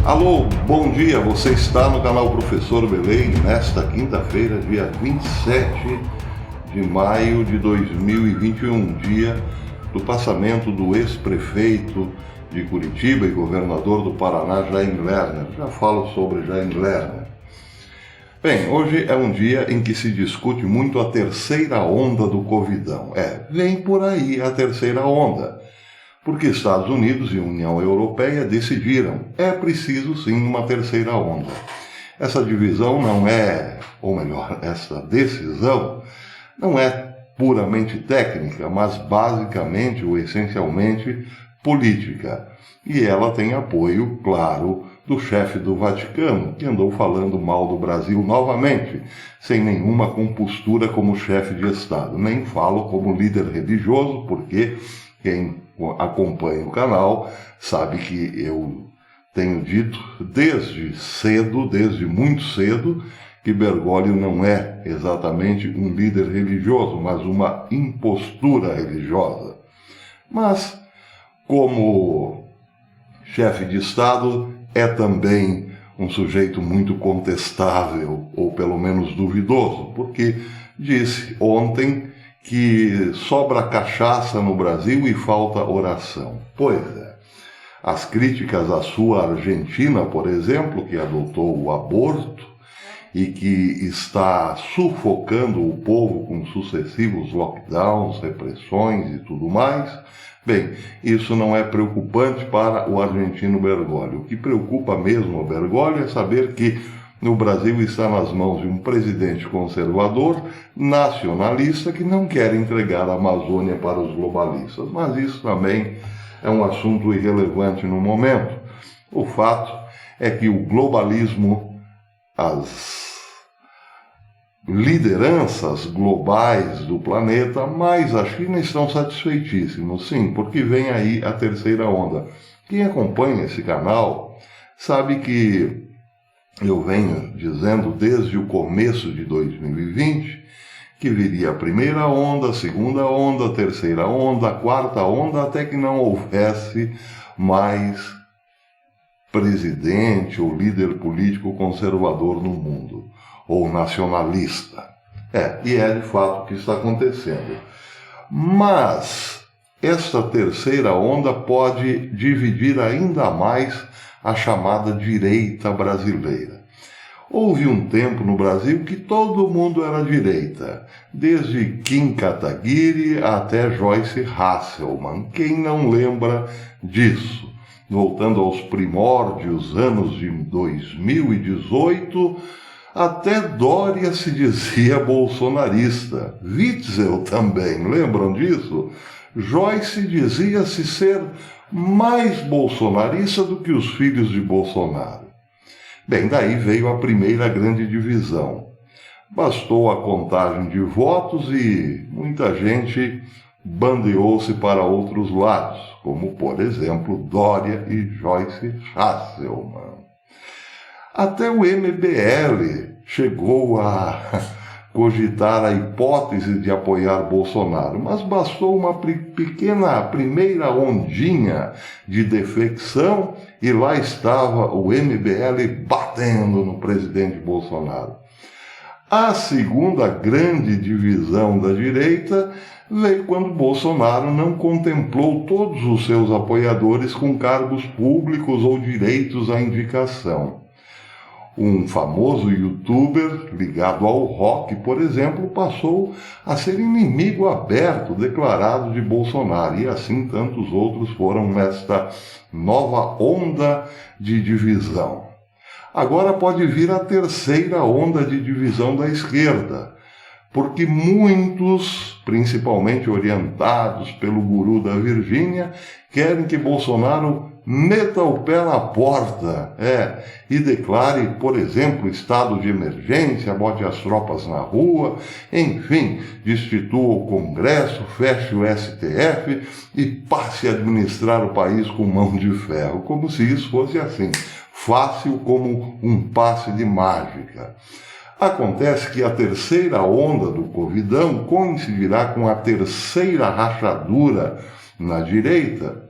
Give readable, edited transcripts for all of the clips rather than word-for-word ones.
Alô, bom dia, você está no canal Professor Belém nesta quinta-feira, dia 27 de maio de 2021, dia do passamento do ex-prefeito de Curitiba e governador do Paraná, Jaime Lerner. Já falo sobre Jaime Lerner. Bem, hoje é um dia em que se discute muito a terceira onda do Covidão. Vem por aí a terceira onda. Porque Estados Unidos e União Europeia decidiram, é preciso sim uma terceira onda. Essa divisão não é, ou melhor, essa decisão não é puramente técnica, mas basicamente ou essencialmente política. E ela tem apoio, claro, do chefe do Vaticano, que andou falando mal do Brasil novamente, sem nenhuma compostura como chefe de Estado. Nem falo como líder religioso, porque quem acompanha o canal sabe que eu tenho dito desde muito cedo, que Bergoglio não é exatamente um líder religioso, mas uma impostura religiosa. Mas, como chefe de Estado, é também um sujeito muito contestável, ou pelo menos duvidoso, porque disse ontem que sobra cachaça no Brasil e falta oração. Pois é. As críticas à sua Argentina, por exemplo, que adotou o aborto e que está sufocando o povo com sucessivos lockdowns, repressões e tudo mais, bem, isso não é preocupante para o argentino Bergoglio. O que preocupa mesmo o Bergoglio é saber que no Brasil está nas mãos de um presidente conservador, nacionalista, que não quer entregar a Amazônia para os globalistas. Mas isso também é um assunto irrelevante no momento. O fato é que o globalismo, as lideranças globais do planeta, mais a China, estão satisfeitíssimos, sim, porque vem aí a terceira onda. Quem acompanha esse canal sabe que eu venho dizendo desde o começo de 2020 que viria a primeira onda, a segunda onda, a terceira onda, a quarta onda, até que não houvesse mais presidente ou líder político conservador no mundo, ou nacionalista. E é de fato o que está acontecendo. Mas esta terceira onda pode dividir ainda mais a chamada direita brasileira. Houve um tempo no Brasil que todo mundo era direita, desde Kim Kataguiri até Joyce Hasselmann. Quem não lembra disso? Voltando aos primórdios, anos de 2018, até Dória se dizia bolsonarista. Witzel também, lembram disso? Joyce dizia-se ser mais bolsonarista do que os filhos de Bolsonaro. Bem, daí veio a primeira grande divisão. Bastou a contagem de votos e muita gente bandeou-se para outros lados, como, por exemplo, Dória e Joyce Hasselmann. Até o MBL chegou a cogitar a hipótese de apoiar Bolsonaro, mas bastou uma pequena primeira ondinha de defecção e lá estava o MBL batendo no presidente Bolsonaro. A segunda grande divisão da direita veio quando Bolsonaro não contemplou todos os seus apoiadores com cargos públicos ou direitos à indicação. Um famoso youtuber ligado ao rock, por exemplo, passou a ser inimigo aberto, declarado de Bolsonaro, e assim tantos outros foram nesta nova onda de divisão. Agora pode vir a terceira onda de divisão da esquerda, porque muitos, principalmente orientados pelo guru da Virgínia, querem que Bolsonaro meta o pé na porta, e declare, por exemplo, estado de emergência, bote as tropas na rua, enfim, destitua o Congresso, feche o STF e passe a administrar o país com mão de ferro, como se isso fosse assim, fácil como um passe de mágica. Acontece que a terceira onda do Covidão coincidirá com a terceira rachadura na direita,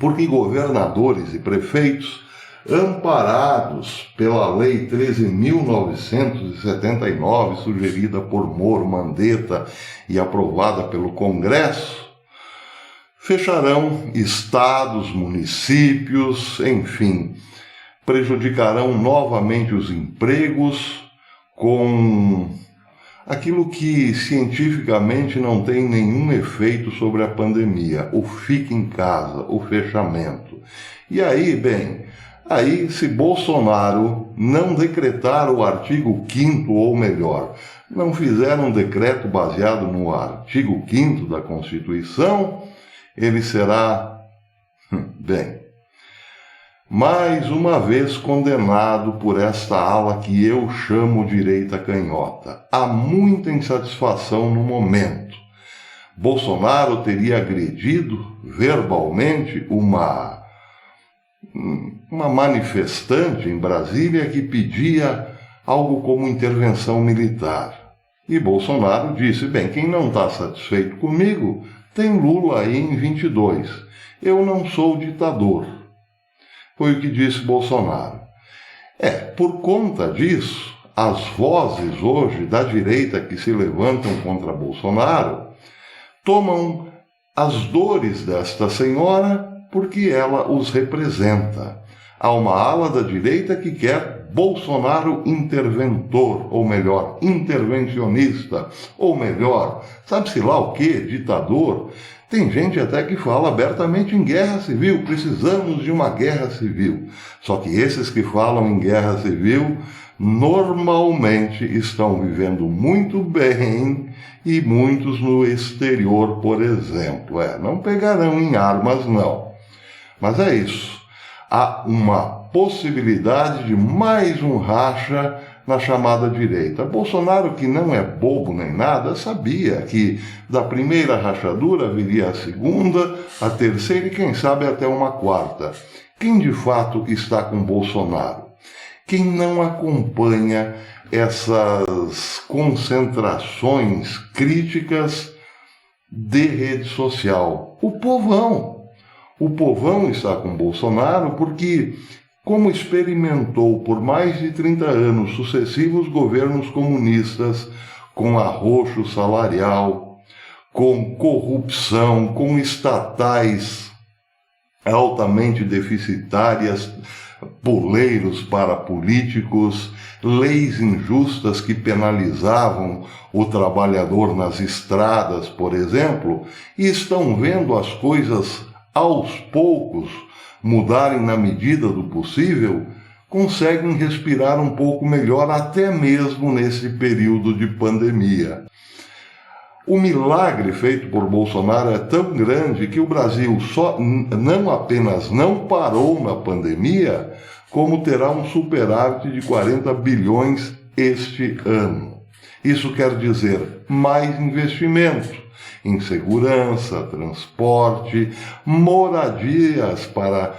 porque governadores e prefeitos amparados pela Lei 13.979, sugerida por Moro Mandetta e aprovada pelo Congresso, fecharão estados, municípios, enfim, prejudicarão novamente os empregos com aquilo que cientificamente não tem nenhum efeito sobre a pandemia, o fique em casa, o fechamento. E aí, bem, se Bolsonaro não decretar o artigo 5º, ou melhor, não fizer um decreto baseado no artigo 5º da Constituição, ele será, mais uma vez condenado por esta ala que eu chamo direita canhota. Há muita insatisfação no momento. Bolsonaro teria agredido verbalmente uma manifestante em Brasília que pedia algo como intervenção militar. E Bolsonaro disse, quem não está satisfeito comigo, tem Lula aí em 22. Eu não sou ditador. Foi o que disse Bolsonaro. Por conta disso, as vozes hoje da direita que se levantam contra Bolsonaro tomam as dores desta senhora porque ela os representa. Há uma ala da direita que quer Bolsonaro interventor, ou melhor, intervencionista, ou melhor, sabe-se lá o quê? Ditador. Tem gente até que fala abertamente em guerra civil, precisamos de uma guerra civil. Só que esses que falam em guerra civil normalmente estão vivendo muito bem e muitos no exterior, por exemplo. Não pegarão em armas, não. Mas é isso. Há uma possibilidade de mais um racha na chamada direita. Bolsonaro, que não é bobo nem nada, sabia que da primeira rachadura viria a segunda, a terceira e quem sabe até uma quarta. Quem de fato está com Bolsonaro? Quem não acompanha essas concentrações críticas de rede social? O povão. O povão está com Bolsonaro porque, como experimentou por mais de 30 anos sucessivos governos comunistas, com arroxo salarial, com corrupção, com estatais altamente deficitárias, poleiros para políticos, leis injustas que penalizavam o trabalhador nas estradas, por exemplo, e estão vendo as coisas aos poucos mudarem na medida do possível, conseguem respirar um pouco melhor até mesmo nesse período de pandemia. O milagre feito por Bolsonaro é tão grande que o Brasil não apenas não parou na pandemia, como terá um superávit de 40 bilhões este ano. Isso quer dizer mais investimento em segurança, transporte, moradias para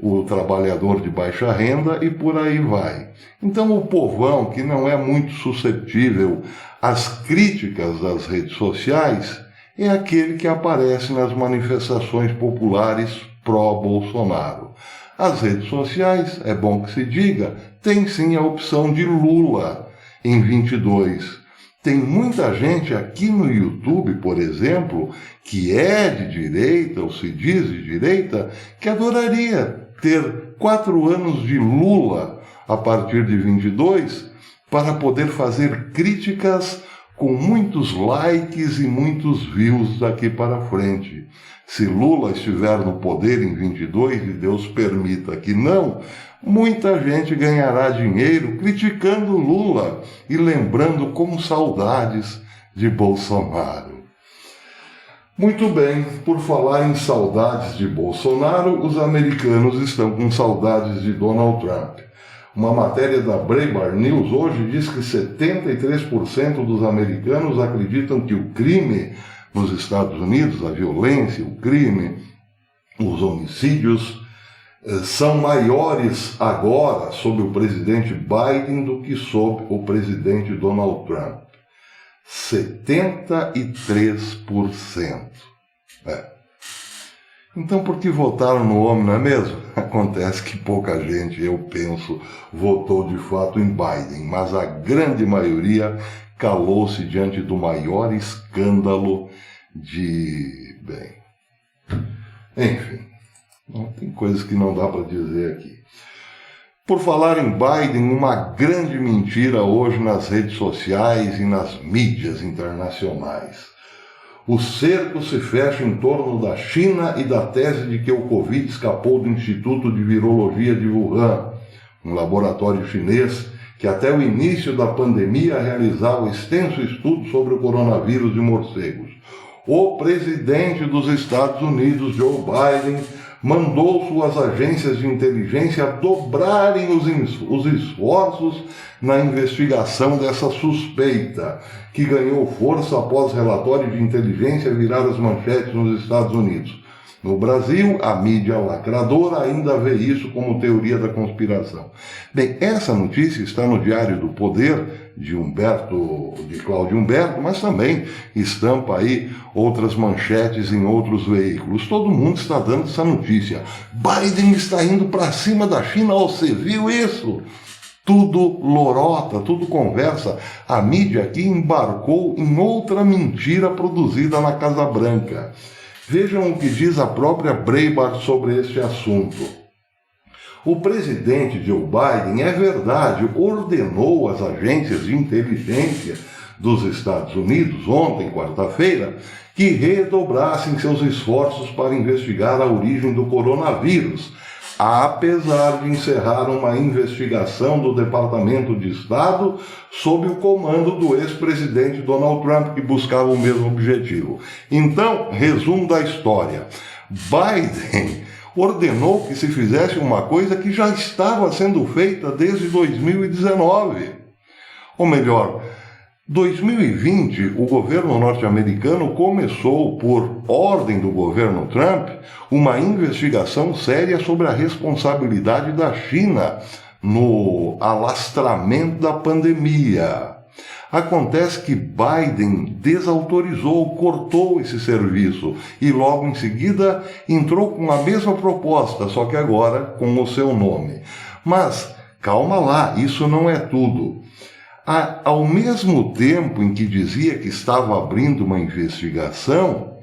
o trabalhador de baixa renda e por aí vai. Então o povão, que não é muito suscetível às críticas das redes sociais, é aquele que aparece nas manifestações populares pró-Bolsonaro. As redes sociais, é bom que se diga, tem sim a opção de Lula em 22. Tem muita gente aqui no YouTube, por exemplo, que é de direita ou se diz de direita, que adoraria ter 4 anos de Lula a partir de 22 para poder fazer críticas com muitos likes e muitos views daqui para frente. Se Lula estiver no poder em 22, e Deus permita que não, muita gente ganhará dinheiro criticando Lula e lembrando com saudades de Bolsonaro. Muito bem, por falar em saudades de Bolsonaro, os americanos estão com saudades de Donald Trump. Uma matéria da Breitbart News hoje diz que 73% dos americanos acreditam que o crime nos Estados Unidos, a violência, o crime, os homicídios, são maiores agora sob o presidente Biden do que sob o presidente Donald Trump. 73%. Então por que votaram no homem, não é mesmo? Acontece que pouca gente, eu penso, votou de fato em Biden, mas a grande maioria calou-se diante do maior escândalo bem, enfim, tem coisas que não dá para dizer aqui. Por falar em Biden, uma grande mentira hoje nas redes sociais e nas mídias internacionais. O cerco se fecha em torno da China e da tese de que o Covid escapou do Instituto de Virologia de Wuhan, um laboratório chinês que até o início da pandemia realizava extenso estudo sobre o coronavírus de morcegos. O presidente dos Estados Unidos, Joe Biden, mandou suas agências de inteligência dobrarem os esforços na investigação dessa suspeita, que ganhou força após relatório de inteligência virar as manchetes nos Estados Unidos. No Brasil, a mídia lacradora ainda vê isso como teoria da conspiração. Bem, essa notícia está no Diário do Poder, de Cláudio Humberto, mas também estampa aí outras manchetes em outros veículos. Todo mundo está dando essa notícia. Biden está indo para cima da China, você viu isso? Tudo lorota, tudo conversa. A mídia aqui embarcou em outra mentira produzida na Casa Branca. Vejam o que diz a própria Breitbart sobre este assunto. O presidente Joe Biden, é verdade, ordenou às agências de inteligência dos Estados Unidos, ontem, quarta-feira, que redobrassem seus esforços para investigar a origem do coronavírus, apesar de encerrar uma investigação do Departamento de Estado sob o comando do ex-presidente Donald Trump, que buscava o mesmo objetivo. Então, resumo da história. Biden ordenou que se fizesse uma coisa que já estava sendo feita desde 2019. Ou melhor, 2020, o governo norte-americano começou, por ordem do governo Trump, uma investigação séria sobre a responsabilidade da China no alastramento da pandemia. Acontece que Biden desautorizou, cortou esse serviço e logo em seguida entrou com a mesma proposta, só que agora com o seu nome. Mas calma lá, isso não é tudo. Ao mesmo tempo em que dizia que estava abrindo uma investigação,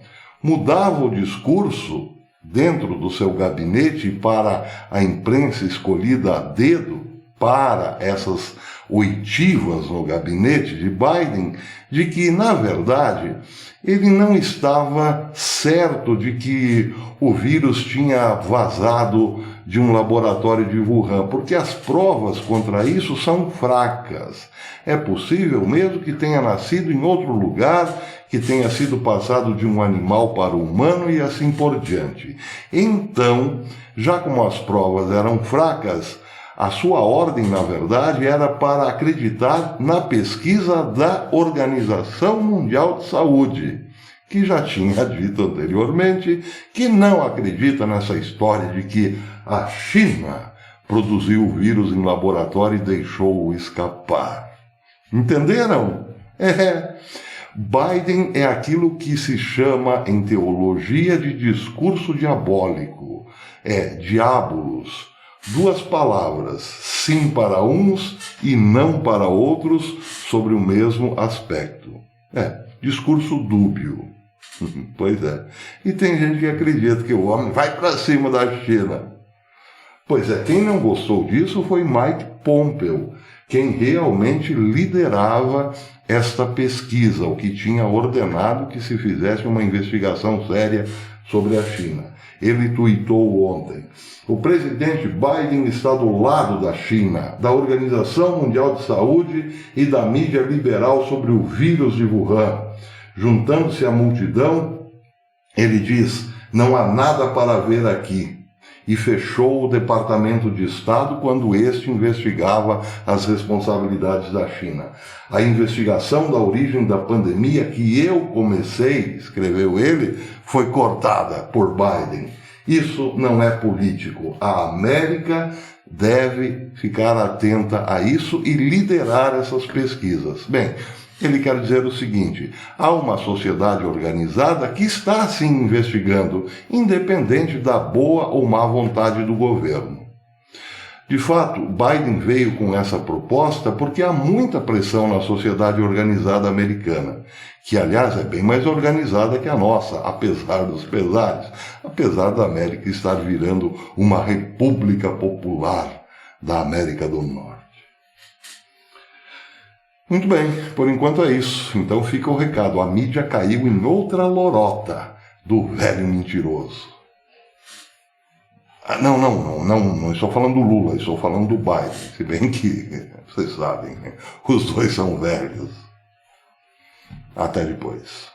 mudava o discurso dentro do seu gabinete para a imprensa escolhida a dedo, para essas oitivas no gabinete de Biden, de que, na verdade, ele não estava certo de que o vírus tinha vazado de um laboratório de Wuhan, porque as provas contra isso são fracas. É possível mesmo que tenha nascido em outro lugar, que tenha sido passado de um animal para o humano e assim por diante. Então, já como as provas eram fracas, a sua ordem, na verdade, era para acreditar na pesquisa da Organização Mundial de Saúde, que já tinha dito anteriormente que não acredita nessa história de que a China produziu o vírus em laboratório e deixou-o escapar. Entenderam? Biden é aquilo que se chama em teologia de discurso diabólico. Diabolos. Duas palavras, sim para uns e não para outros, sobre o mesmo aspecto. Discurso dúbio. Pois é. E tem gente que acredita que o homem vai para cima da China. Pois é, quem não gostou disso foi Mike Pompeo, quem realmente liderava esta pesquisa, o que tinha ordenado que se fizesse uma investigação séria sobre a China. Ele tuitou ontem: o presidente Biden está do lado da China, da Organização Mundial de Saúde e da mídia liberal sobre o vírus de Wuhan. Juntando-se à multidão, ele diz: não há nada para ver aqui. E fechou o Departamento de Estado quando este investigava as responsabilidades da China. A investigação da origem da pandemia que eu comecei, escreveu ele, foi cortada por Biden. Isso não é político. A América deve ficar atenta a isso e liderar essas pesquisas. Bem, Ele quer dizer o seguinte: há uma sociedade organizada que está sim investigando, independente da boa ou má vontade do governo. De fato, Biden veio com essa proposta porque há muita pressão na sociedade organizada americana, que aliás é bem mais organizada que a nossa, apesar dos pesares, apesar da América estar virando uma república popular da América do Norte. Muito bem, por enquanto é isso. Então fica o recado, a mídia caiu em outra lorota do velho mentiroso. Não estou falando do Lula, estou falando do Biden, se bem que, vocês sabem, os dois são velhos. Até depois.